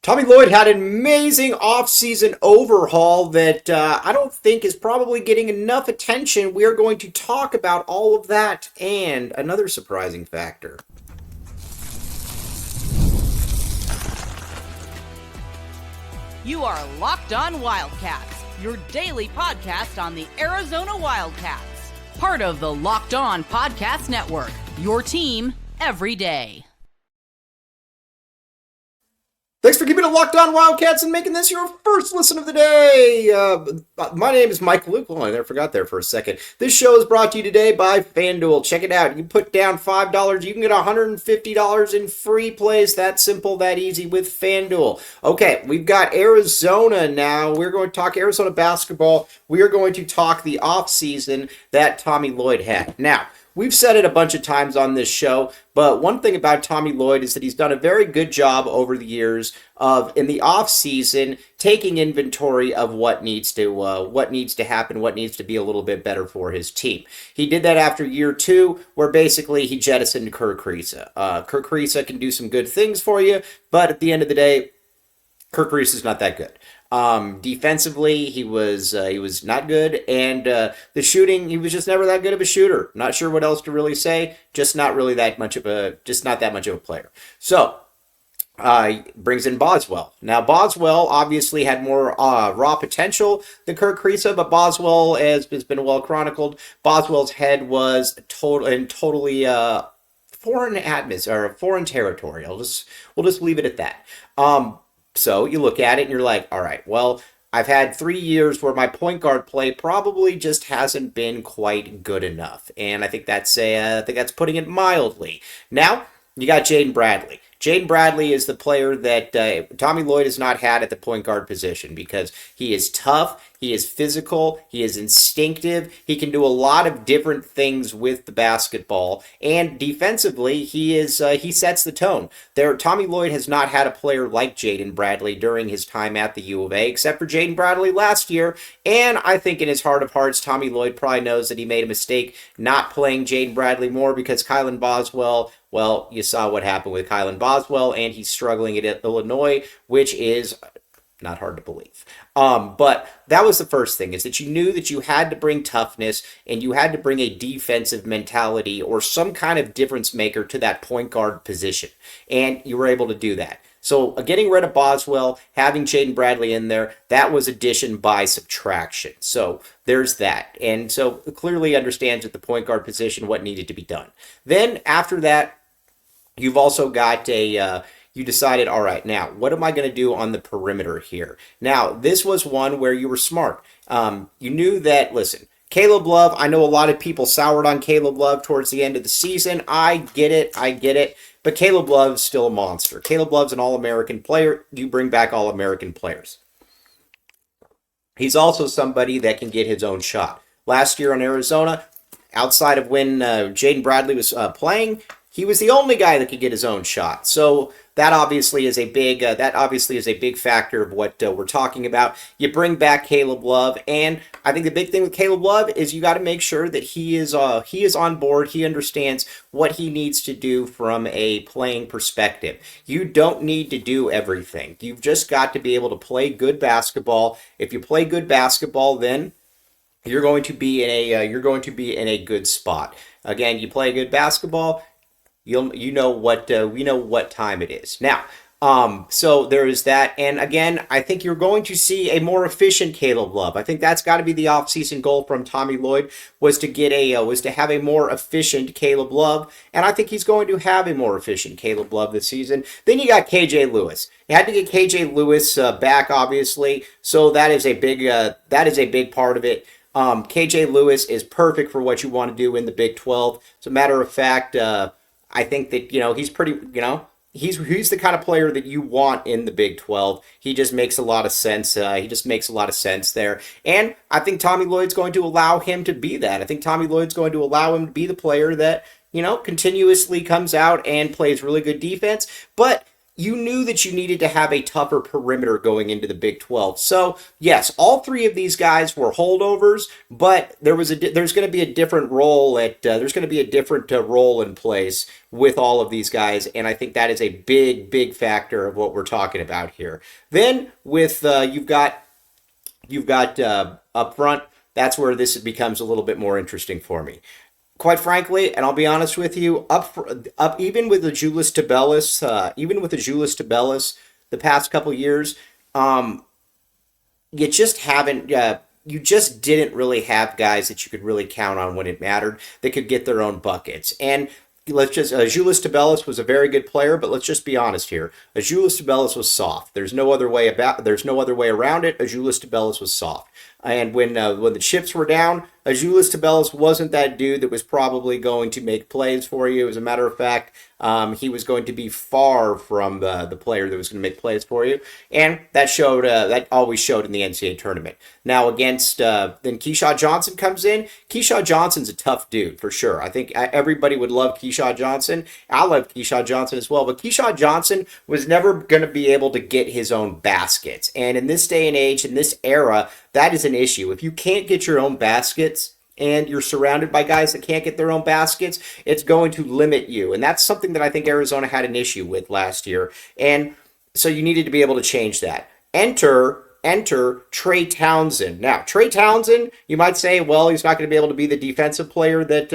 Tommy Lloyd had an amazing offseason overhaul that I don't think is probably getting enough attention. We are going to talk about all of that and another surprising factor. You are Locked On Wildcats, your daily podcast on the Arizona Wildcats. Part of the Locked On Podcast Network, your team every day. Thanks for keeping it locked on Wildcats and making this your first listen of the day. My name is Mike Luke. Oh, I never forgot there for a second. This show is brought to you today by FanDuel. Check it out. You put down $5, you can get $150 in free plays. That simple, that easy with FanDuel. Okay, we've got Arizona now. We're going to talk Arizona basketball. We are going to talk the offseason that Tommy Lloyd had. Now, we've said it a bunch of times on this show, but one thing about Tommy Lloyd is that he's done a very good job over the years of, in the offseason, taking inventory of what needs to happen, what needs to be a little bit better for his team. He did that after year 2, where basically he jettisoned Kerr Kriisa. Kerr Kriisa can do some good things for you, but at the end of the day, Kerr Kriisa is not that good. Defensively, he was not good, and the shooting, he was just never that good of a shooter. Not sure what else to really say. Just not that much of a player. So brings in Boswell. Now Boswell obviously had more raw potential than Kerr Kriisa, but Boswell, as has been well chronicled, Boswell's head was totally foreign atmosphere or foreign territory. We'll just leave it at that. So you look at it and you're like, all right, well, I've had 3 years where my point guard play probably just hasn't been quite good enough. And I think that's putting it mildly. Now, you got Jaden Bradley. Jaden Bradley is the player that Tommy Lloyd has not had at the point guard position because he is tough, he is physical, he is instinctive, he can do a lot of different things with the basketball, and defensively, he sets the tone. Tommy Lloyd has not had a player like Jaden Bradley during his time at the U of A, except for Jaden Bradley last year, and I think in his heart of hearts, Tommy Lloyd probably knows that he made a mistake not playing Jaden Bradley more because Kylan Boswell, well, you saw what happened with Kylan Boswell, and he's struggling at Illinois, which is not hard to believe. But that was the first thing, is that you knew that you had to bring toughness and you had to bring a defensive mentality or some kind of difference maker to that point guard position. And you were able to do that. So getting rid of Boswell, having Jaden Bradley in there, that was addition by subtraction. So there's that. And so clearly understands at the point guard position what needed to be done. Then after that, you've also got you decided, all right, now, what am I going to do on the perimeter here? Now, this was one where you were smart. You knew that, listen, Caleb Love, I know a lot of people soured on Caleb Love towards the end of the season. I get it. But Caleb Love's still a monster. Caleb Love's an All-American player. You bring back All-American players. He's also somebody that can get his own shot. Last year in Arizona, outside of when Jaden Bradley was playing, he was the only guy that could get his own shot. So that obviously is a big factor of what we're talking about. You bring back Caleb Love, and I think the big thing with Caleb Love is you got to make sure that he is on board. He understands what he needs to do from a playing perspective. You don't need to do everything. You've just got to be able to play good basketball. If you play good basketball, then you're going to be in a good spot. Again, you play good basketball, we know what time it is. Now, so there is that. And again, I think you're going to see a more efficient Caleb Love. I think that's got to be the offseason goal from Tommy Lloyd, was to have a more efficient Caleb Love. And I think he's going to have a more efficient Caleb Love this season. Then you got KJ Lewis. You had to get KJ Lewis back, obviously. So that is a big part of it. KJ Lewis is perfect for what you want to do in the Big 12. As a matter of fact, I think that, he's pretty, he's the kind of player that you want in the Big 12. He just makes a lot of sense. There. And I think Tommy Lloyd's going to allow him to be that. I think Tommy Lloyd's going to allow him to be the player that, continuously comes out and plays really good defense. But you knew that you needed to have a tougher perimeter going into the Big 12. So, yes, all three of these guys were holdovers, but there's going to be a different role role in place with all of these guys, and I think that is a big factor of what we're talking about here. Then with you've got up front, that's where this becomes a little bit more interesting for me. Quite frankly, and I'll be honest with you, up even with the Julius Tabellis, the past couple years, you just haven't. You just didn't really have guys that you could really count on when it mattered that could get their own buckets. And Julius Tabellis was a very good player, but let's just be honest here. Julius Tabellis was soft. There's no other way around it. Julius Tabellis was soft. And when the chips were down, Julius Tabellis wasn't that dude that was probably going to make plays for you. As a matter of fact, he was going to be far from the player that was going to make plays for you, and that showed. That always showed in the NCAA tournament. Now against then Keyshawn Johnson comes in. Keyshawn Johnson's a tough dude for sure. I think everybody would love Keyshawn Johnson. I love Keyshawn Johnson as well, but Keyshawn Johnson was never going to be able to get his own baskets, and in this day and age, in this era, that is an issue. If you can't get your own baskets and you're surrounded by guys that can't get their own baskets, it's going to limit you. And that's something that I think Arizona had an issue with last year. And so you needed to be able to change that. Enter Trey Townsend. Now, Trey Townsend, you might say, well, he's not going to be able to be the defensive player that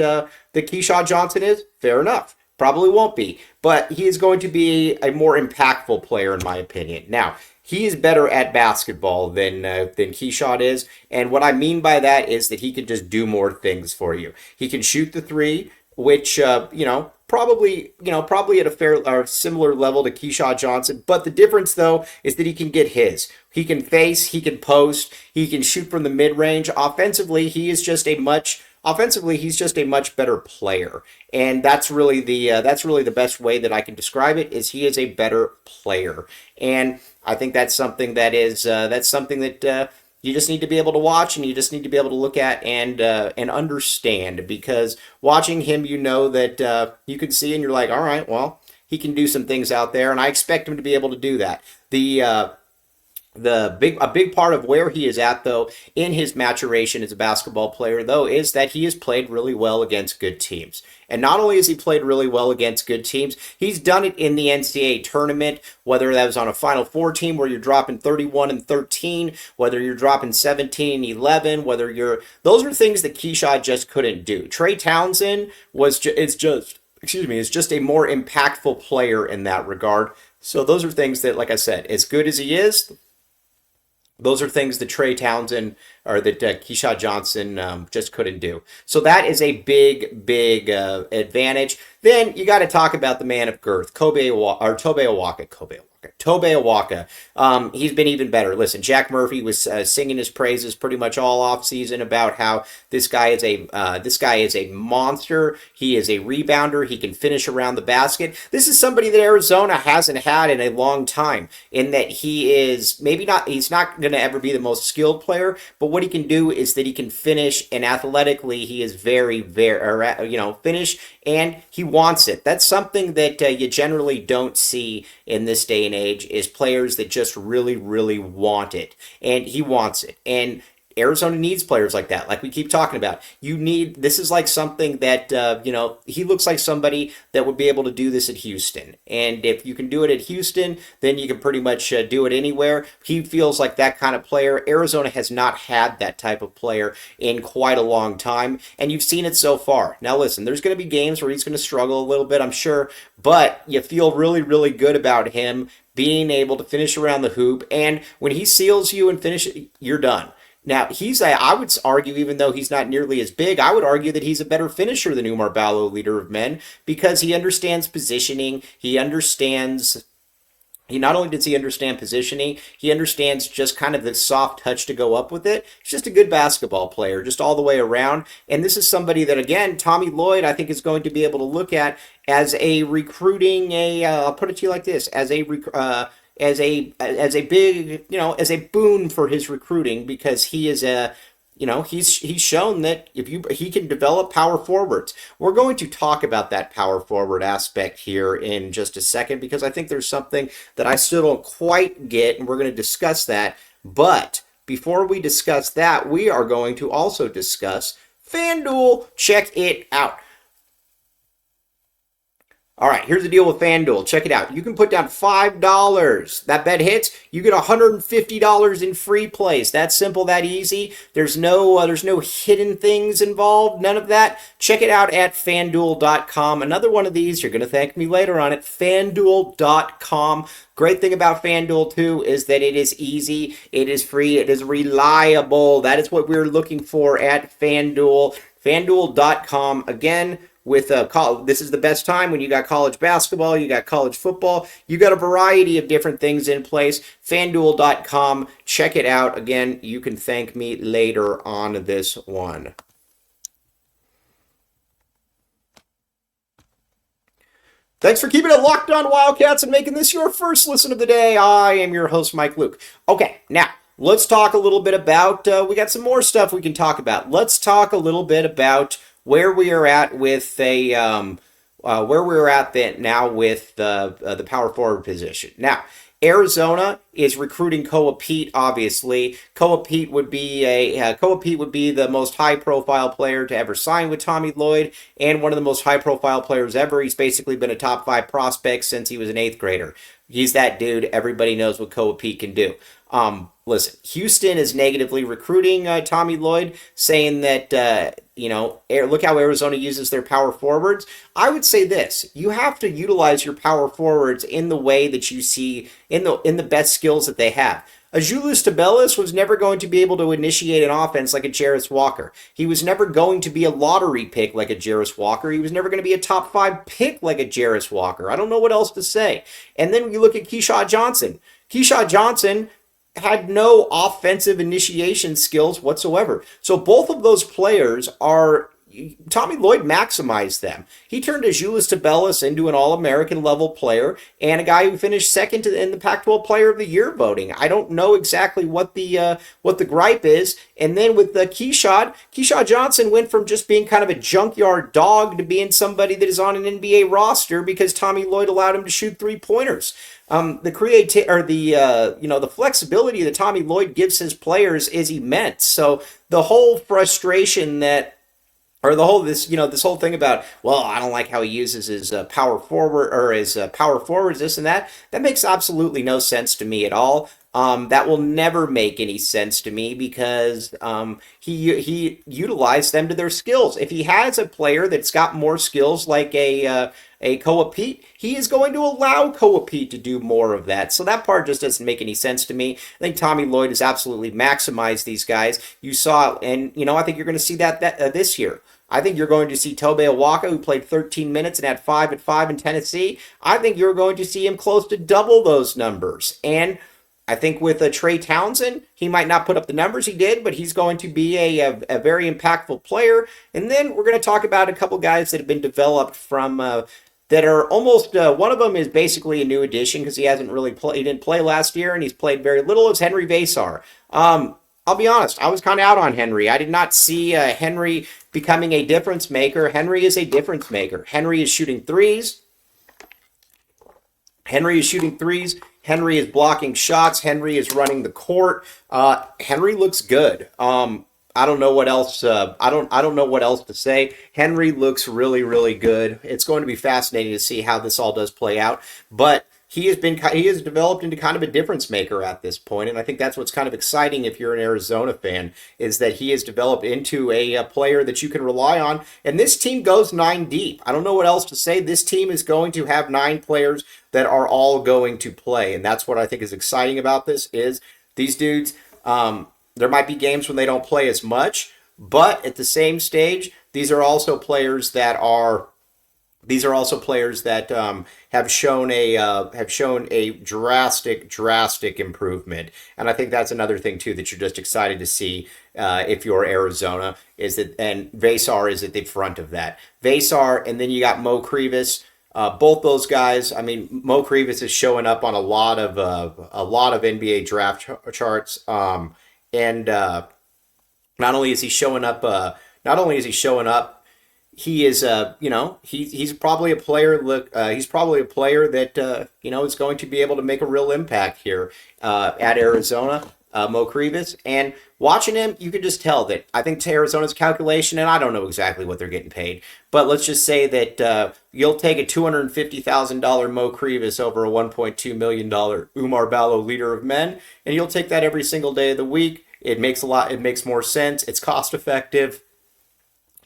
Keyshawn Johnson is. Fair enough. Probably won't be. But he is going to be a more impactful player, in my opinion. Now, he is better at basketball than Keyshawn is, and what I mean by that is that he can just do more things for you. He can shoot the three, which probably at a fair or similar level to Keyshawn Johnson. But the difference though is that he can get his. He can face, he can post, he can shoot from the mid range. Offensively, he's just a much better player, and that's really the best way that I can describe it. Is he is a better player, and I think that's something that you just need to be able to watch, and you just need to be able to look at and understand, because watching him, you know that you can see and you're like, all right, well, he can do some things out there, and I expect him to be able to do that. A big part of where he is at, though, in his maturation as a basketball player, though, is that he has played really well against good teams. And not only has he played really well against good teams, he's done it in the NCAA tournament, whether that was on a Final Four team where you're dropping 31-13, whether you're dropping 17-11, those are things that Keyshawn just couldn't do. Trey Townsend is just a more impactful player in that regard. So those are things that, like I said, as good as he is, those are things that Trey Townsend or that Keyshawn Johnson just couldn't do. So that is a big advantage. Then you got to talk about the man of girth, Tobe Awaka. He's been even better. Listen, Jack Murphy was singing his praises pretty much all offseason about how this guy is a monster. He is a rebounder. He can finish around the basket. This is somebody that Arizona hasn't had in a long time, in that he's not going to ever be the most skilled player, but what he can do is that he can finish, and athletically he is very finish, and he wants it. That's something that you generally don't see in this day and age, is players that just really want it, and he wants it. And Arizona needs players like that, like we keep talking about. This is like something that, he looks like somebody that would be able to do this at Houston. And if you can do it at Houston, then you can pretty much do it anywhere. He feels like that kind of player. Arizona has not had that type of player in quite a long time, and you've seen it so far. Now listen, there's going to be games where he's going to struggle a little bit, I'm sure, but you feel really good about him being able to finish around the hoop, and when he seals you and finishes, you're done. Now, I would argue, even though he's not nearly as big, I would argue that he's a better finisher than Umar Ballo, leader of men, because he understands positioning. Not only does he understand positioning, he understands just kind of the soft touch to go up with it. He's just a good basketball player, just all the way around. And this is somebody that, again, Tommy Lloyd, I think, is going to be able to look at as a recruiting, I'll put it to you like this, as a big, as a boon for his recruiting, because he is he's shown that he can develop power forwards. We're going to talk about that power forward aspect here in just a second because I think there's something that I still don't quite get, and we're going to discuss that. But before we discuss that, we are going to also discuss FanDuel. Check it out. All right, here's the deal with FanDuel. Check it out. You can put down $5. That bet hits, you get $150 in free plays. That simple, that easy. There's no hidden things involved, none of that. Check it out at FanDuel.com. Another one of these, you're going to thank me later on it, FanDuel.com. Great thing about FanDuel, too, is that it is easy, it is free, it is reliable. That is what we're looking for at FanDuel. FanDuel.com. Again, with this is the best time when you got college basketball, you got college football, you got a variety of different things in place. FanDuel.com. Check it out. Again, you can thank me later on this one. Thanks for keeping it locked on Wildcats and making this your first listen of the day. I am your host, Mike Luke. Okay, now let's talk a little bit about, we got some more stuff we can talk about. Let's talk a little bit about where we are at with now with the power forward position. Now, Arizona is recruiting Koa Pete. Obviously, Koa Pete would be the most high-profile player to ever sign with Tommy Lloyd, and one of the most high-profile players ever. He's basically been a top 5 prospect since he was an 8th grader. He's that dude. Everybody knows what Koa Pete can do. Listen, Houston is negatively recruiting Tommy Lloyd, saying that, look how Arizona uses their power forwards. I would say this: you have to utilize your power forwards in the way that you see in the best skills that they have. Azuolas Tubelis was never going to be able to initiate an offense like a Jarris Walker. He was never going to be a lottery pick like a Jarris Walker. He was never going to be a top 5 pick like a Jarris Walker. I don't know what else to say. And then you look at Keyshawn Johnson. Keyshawn Johnson had no offensive initiation skills whatsoever. So both of those players are, Tommy Lloyd maximized them. He turned Azuolas Tubelis into an All-American level player and a guy who finished second in the Pac-12 Player of the Year voting. I don't know exactly what the gripe is. And then with the Keyshawn Johnson went from just being kind of a junkyard dog to being somebody that is on an NBA roster because Tommy Lloyd allowed him to shoot 3-pointers. The flexibility that Tommy Lloyd gives his players is immense. So the whole frustration this whole thing about, well, I don't like how he uses his power forward or his power forwards, this and that makes absolutely no sense to me at all. That will never make any sense to me because he utilized them to their skills. If he has a player that's got more skills like a Koa Pete, he is going to allow Koa Pete to do more of that. So that part just doesn't make any sense to me. I think Tommy Lloyd has absolutely maximized these guys. You saw, and I think you're going to see that this year. I think you're going to see Tobe Awaka, who played 13 minutes and had 5 at 5 in Tennessee. I think you're going to see him close to double those numbers. And I think with Trey Townsend, he might not put up the numbers he did, but he's going to be a very impactful player. And then we're going to talk about a couple guys that have been developed from that are almost one of them is basically a new addition because he didn't play last year and he's played very little. Is Henri Veesaar. I'll be honest, I was kind of out on Henri. I did not see Henri becoming a difference maker. Henri is a difference maker. Henri is shooting threes. Henri is blocking shots. Henri is running the court. Henri looks good. I don't know what else. I don't know what else to say. Henri looks really, really good. It's going to be fascinating to see how this all does play out. But he has developed into kind of a difference maker at this point, and I think that's what's kind of exciting if you're an Arizona fan, is that he has developed into a player that you can rely on. And this team goes 9 deep. I don't know what else to say. This team is going to have 9 players that are all going to play, and that's what I think is exciting about this. Is these dudes? There might be games when they don't play as much, but at the same stage, these are also players that have shown a drastic improvement, and I think that's another thing too that you're just excited to see if you're Arizona, is that, and Veesaar is at the front of that. Veesaar, and then you got Mo Krivas. Both those guys. I mean, Mo Krivas is showing up on a lot of NBA draft charts. And Not only is he showing up, not only is he showing up, he is, he's probably a player. Look, he's probably a player that is going to be able to make a real impact here at Arizona. Mo Krivas, and watching him, you can just tell that I think to Arizona's calculation, and I don't know exactly what they're getting paid, but let's just say that you'll take a $250,000 Mo Krivas over a $1.2 million Umar Ballo leader of men, and you'll take that every single day of the week. It makes a lot. It makes more sense. It's cost effective.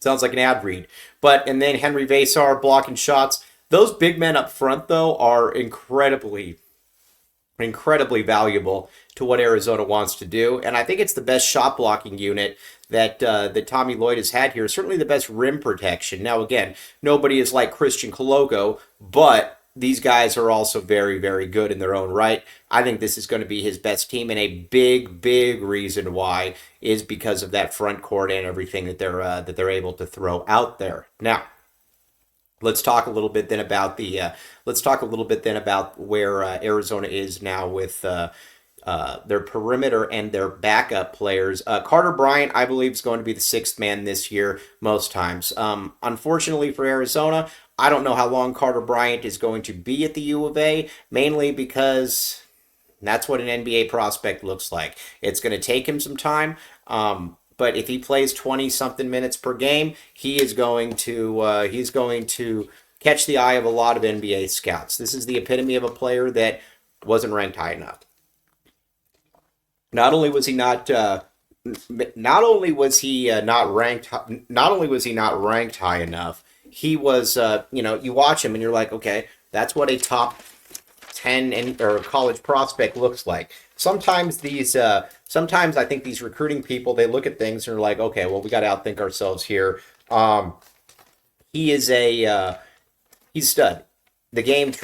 Sounds like an ad read. And then Henri Veesaar blocking shots. Those big men up front, though, are incredibly valuable to what Arizona wants to do. And I think it's the best shot blocking unit that Tommy Lloyd has had here. Certainly the best rim protection. Now, again, nobody is like Christian Coloco, but these guys are also very, very good in their own right. I think this is going to be his best team, and a big, big reason why is because of that front court and everything that they're able to throw out there. Now, let's talk a little bit then about where Arizona is now with their perimeter and their backup players. Carter Bryant, I believe, is going to be the sixth man this year most times. Unfortunately for Arizona, I don't know how long Carter Bryant is going to be at the U of A, mainly because that's what an NBA prospect looks like. It's going to take him some time. But if he plays 20-something minutes per game, he's going to catch the eye of a lot of NBA scouts. This is the epitome of a player that wasn't ranked high enough. Not only was he not ranked high enough, he was you watch him and you're like, okay, that's what a top 10 or college prospect looks like. Sometimes I think these recruiting people, they look at things and are like, okay, well, we got to outthink ourselves here. He's a stud. The game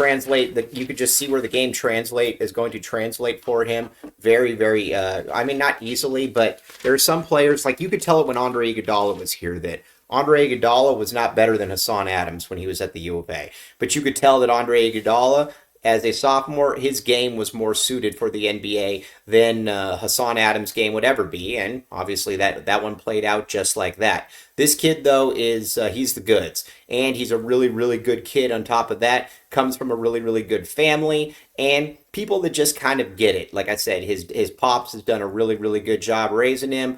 you could just see where the game is going to translate for him very, very, not easily, but there are some players, like you could tell it when Andre Iguodala was here, that Andre Iguodala was not better than Hassan Adams when he was at the U of A. But you could tell that Andre Iguodala, as a sophomore, his game was more suited for the NBA than Hassan Adams' game would ever be, and obviously that one played out just like that. This kid, though, he's the goods, and he's a really, really good kid. On top of that, comes from a really, really good family, and people that just kind of get it. Like I said, his pops has done a really, really good job raising him.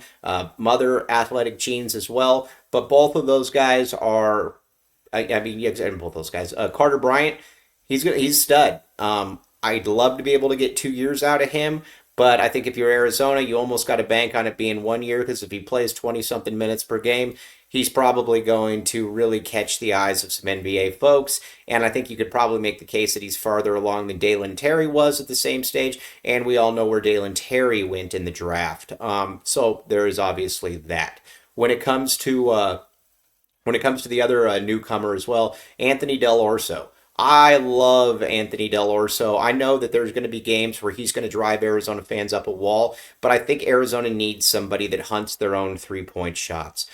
Mother, athletic genes as well, but both of those guys are, both those guys. Carter Bryant, he's a stud. I'd love to be able to get 2 years out of him, but I think if you're Arizona, you almost got to bank on it being 1 year, because if he plays 20-something minutes per game, he's probably going to really catch the eyes of some NBA folks, and I think you could probably make the case that he's farther along than Dalen Terry was at the same stage, and we all know where Dalen Terry went in the draft. So there is obviously that. When it comes to the other newcomer as well, Anthony Del Orso. I love Anthony Del Orso. I know that there's going to be games where he's going to drive Arizona fans up a wall, but I think Arizona needs somebody that hunts their own three-point shots.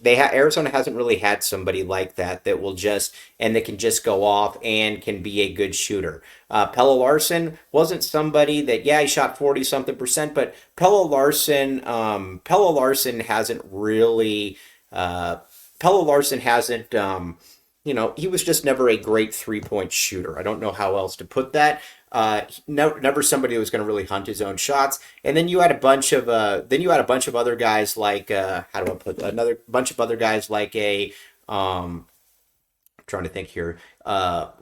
Arizona hasn't really had somebody like that that can just go off and can be a good shooter. Pelle Larsson wasn't somebody that, he shot 40-something%, but Pelle Larsson hasn't really. Pelle Larsson hasn't. He was just never a great three-point shooter. I don't know how else to put that. Never somebody who was going to really hunt his own shots. And then you had a bunch of other guys like trying to think here, Courtney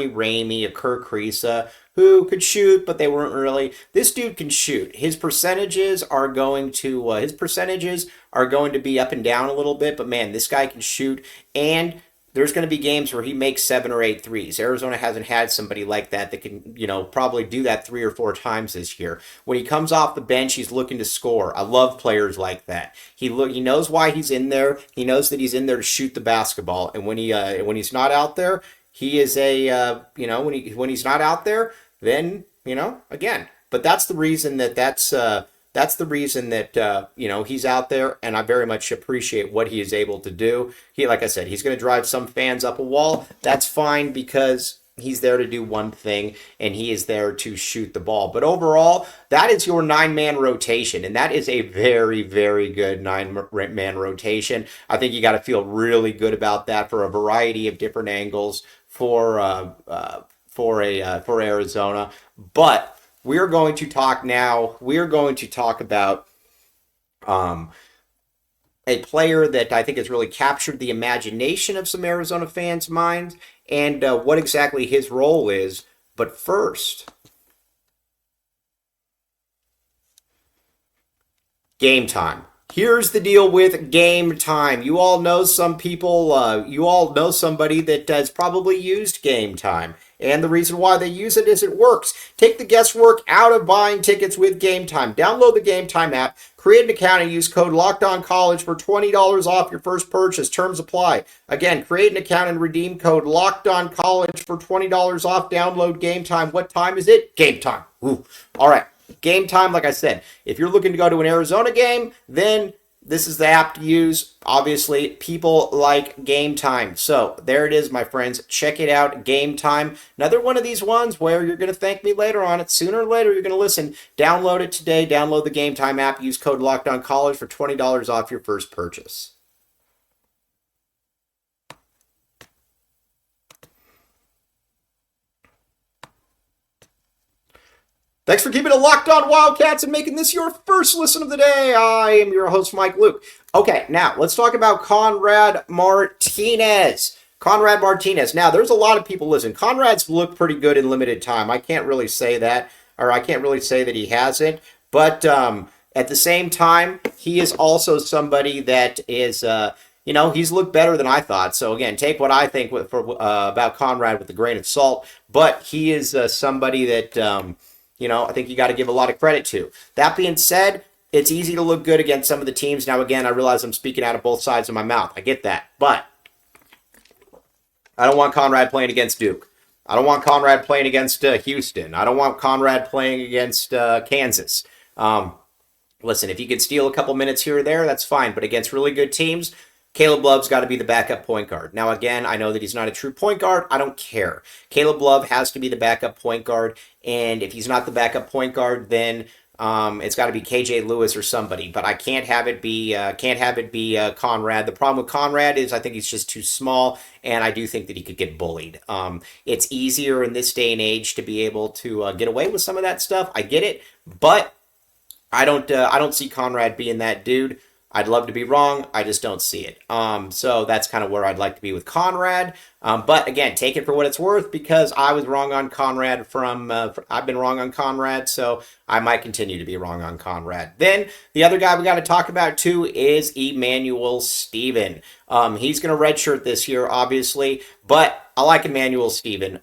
Ramey, a Kirk Kriisa, who could shoot, but they weren't really. This dude can shoot. His percentages are going to be up and down a little bit, but man, this guy can shoot, and there's going to be games where he makes 7 or 8 threes. Arizona hasn't had somebody like that can, probably do that 3 or 4 times this year. When he comes off the bench, he's looking to score. I love players like that. He knows why he's in there. He knows that he's in there to shoot the basketball. And when he's not out there, he is when he's not out there, then again. But that's the reason that he's out there, and I very much appreciate what he is able to do. Like I said, he's going to drive some fans up a wall. That's fine, because He's there to do one thing, and he is there to shoot the ball. But overall, that is your 9-man rotation, and that is a very, very good 9-man rotation. I think you got to feel really good about that for a variety of different angles for Arizona. But we're going to talk now. We're going to talk about a player that I think has really captured the imagination of some Arizona fans' minds, and what exactly his role is. But first, game time. Here's the deal with game time. You all know some people, you all know somebody that has probably used game time. And the reason why they use it is it works. Take the guesswork out of buying tickets with Game Time. Download the Game Time app, create an account, and use code LOCKEDONCollege for $20 off your first purchase. Terms apply. Again, create an account and redeem code LOCKEDONCollege for $20 off. Download Game Time. What time is it? Game time. Ooh. All right. Game Time, like I said, if you're looking to go to an Arizona game, then this is the app to use. Obviously, people like Game Time. So there it is, my friends. Check it out, Game Time. Another one of these ones where you're going to thank me later on it. Sooner or later, you're going to listen. Download it today. Download the Game Time app. Use code LOCKEDONCollege for $20 off your first purchase. Thanks for keeping it locked on Wildcats and making this your first listen of the day. I am your host, Mike Luke. Okay, now let's talk about Conrad Martinez. Conrad Martinez. Now, there's a lot of people, listen, Conrad's looked pretty good in limited time. I can't really say that, or I can't really say that he hasn't. But at the same time, he is also somebody that is, he's looked better than I thought. So again, take what I think about Conrad with a grain of salt. But he is somebody that... I think you got to give a lot of credit to. That being said, it's easy to look good against some of the teams. Now, again, I realize I'm speaking out of both sides of my mouth. I get that. But I don't want Conrad playing against Duke. I don't want Conrad playing against Houston. I don't want Conrad playing against Kansas. Listen, if you could steal a couple minutes here or there, that's fine. But against really good teams, Caleb Love's got to be the backup point guard. Now, again, I know that he's not a true point guard. I don't care. Caleb Love has to be the backup point guard. And if he's not the backup point guard, then it's got to be KJ Lewis or somebody. But I can't have it be Conrad. The problem with Conrad is I think he's just too small, and I do think that he could get bullied. It's easier in this day and age to be able to get away with some of that stuff. I get it, but I don't see Conrad being that dude. I'd love to be wrong. I just don't see it. So that's kind of where I'd like to be with Conrad. But again, take it for what it's worth because I was wrong on Conrad I've been wrong on Conrad, so I might continue to be wrong on Conrad. Then the other guy we got to talk about too is Emmanuel Steven. He's going to redshirt this year, obviously, but I like Emmanuel Steven.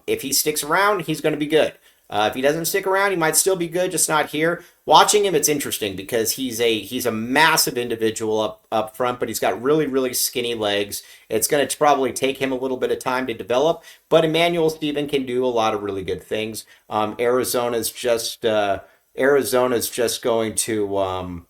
If he sticks around, he's going to be good. If he doesn't stick around, he might still be good, just not here. Watching him, it's interesting because he's a massive individual up front, but he's got really, really skinny legs. It's going to probably take him a little bit of time to develop, but Emmanuel Steven can do a lot of really good things. Arizona's just going to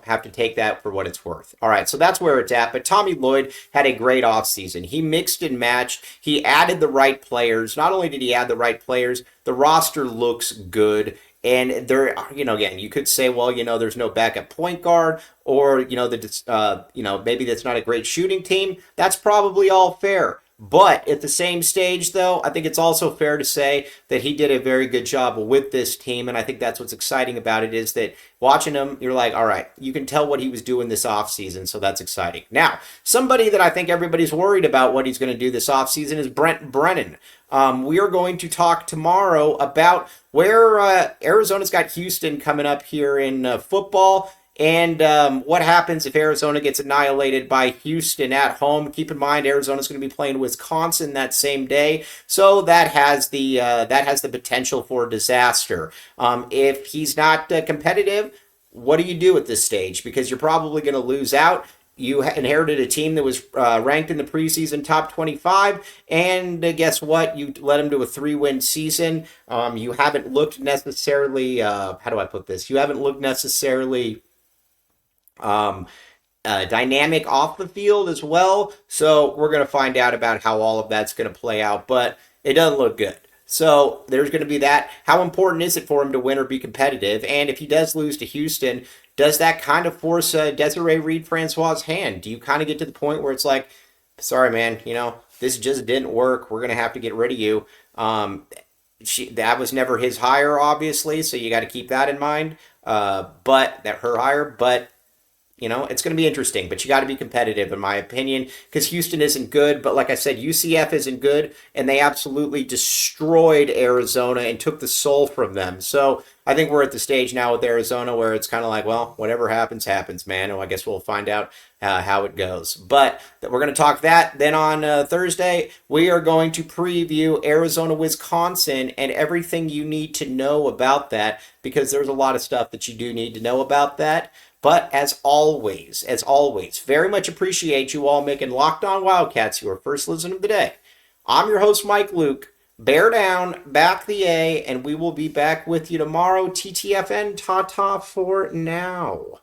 have to take that for what it's worth. All right, so that's where it's at. But Tommy Lloyd had a great offseason. He mixed and matched. He added the right players. Not only did he add the right players, the roster looks good. And there, again, you could say, well, there's no backup point guard, or maybe that's not a great shooting team. That's probably all fair. But at the same stage, though, I think it's also fair to say that he did a very good job with this team, and I think that's what's exciting about it is that watching him, you're like, all right, you can tell what he was doing this offseason, so that's exciting. Now, somebody that I think everybody's worried about what he's going to do this offseason is Brent Brennan. We are going to talk tomorrow about where Arizona's got Houston coming up here in football. And what happens if Arizona gets annihilated by Houston at home? Keep in mind, Arizona's going to be playing Wisconsin that same day, so that has the potential for disaster. If he's not competitive, what do you do at this stage? Because you're probably going to lose out. You inherited a team that was ranked in the preseason top 25, and guess what? You led them to a 3-win season. You haven't looked necessarily. How do I put this? You haven't looked necessarily. dynamic off the field as well. So we're going to find out about how all of that's going to play out, but it doesn't look good. So there's going to be that. How important is it for him to win or be competitive? And if he does lose to Houston, does that kind of force Desiree Reed-Francois' hand? Do you kind of get to the point where it's like, sorry, man, this just didn't work. We're going to have to get rid of you. That was never his hire, obviously, so you got to keep that in mind. But that her hire, but it's going to be interesting, but you got to be competitive, in my opinion, because Houston isn't good. But like I said, UCF isn't good, and they absolutely destroyed Arizona and took the soul from them. So I think we're at the stage now with Arizona where it's kind of like, well, whatever happens, happens, man. And I guess we'll find out how it goes. But we're going to talk that. Then on Thursday, we are going to preview Arizona, Wisconsin, and everything you need to know about that, because there's a lot of stuff that you do need to know about that. But as always, very much appreciate you all making Locked On Wildcats your first listen of the day. I'm your host, Mike Luke. Bear down, back the A, and we will be back with you tomorrow. TTFN, ta-ta for now.